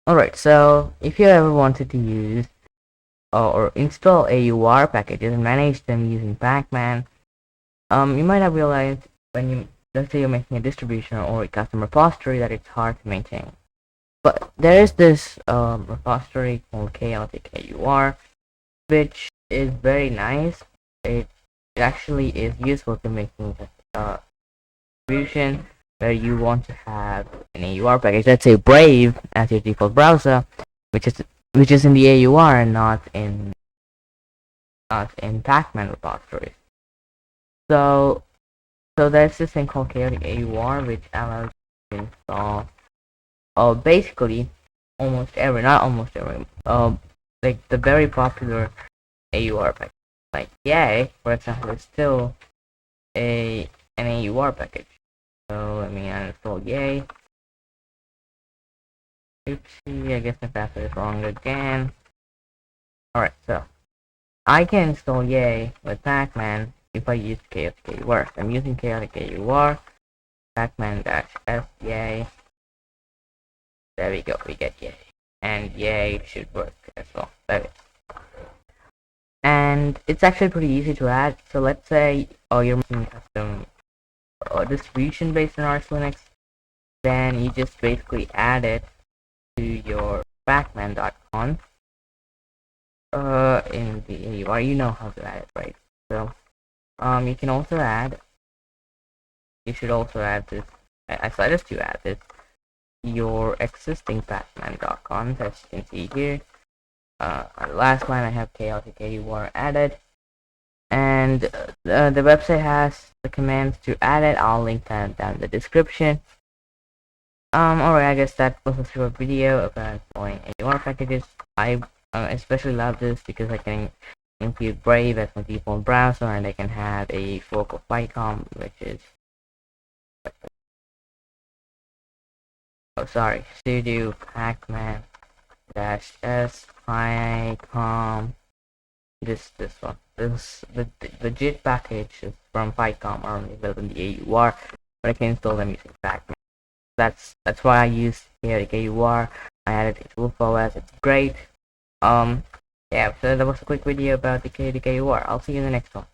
Alright, so if you ever wanted to use or install AUR packages and manage them using Pacman, you might have realized when let's say you're making a distribution or a custom repository that it's hard to maintain. But there is this repository called chaotic AUR, which is very nice. It actually is useful to making a distribution where you want to have an AUR package. Let's say Brave as your default browser, which is in the AUR and not in Pacman repositories. So there's this thing called chaotic AUR which allows you to install basically not almost every like the very popular AUR package. Like Yay, for example, is still an AUR package. So let me uninstall Yay. Oopsie, I guess my password is wrong again. Alright, so I can install Yay with Pacman if I use chaotic AUR. I'm using chaotic AUR, Pacman-S Yay. There we go, we get Yay. And Yay should work as well. There and it's actually pretty easy to add. So let's say you're making custom distribution based on Arch Linux, then you just basically add it to your pacman.conf in the AUR. You know how to add it, right? So you can also you should also add this. I suggest you add this to your existing pacman.conf, as you can see here. On the last line I have chaotic AUR added, and the website has the commands to add it. I'll link that down in the description. Alright, I guess that was a short video about installing AUR packages. I especially love this because I can include Brave as my default browser, and I can have a fork of Pycom, which is sudo pacman -s Pycom. This one. The JIT package is from Pycom, are only built in the AUR, but I can install them using Pacman. That's why I use chaotic AUR. I added it to WolfOS. It's great. Yeah, so that was a quick video about the chaotic AUR. I'll see you in the next one.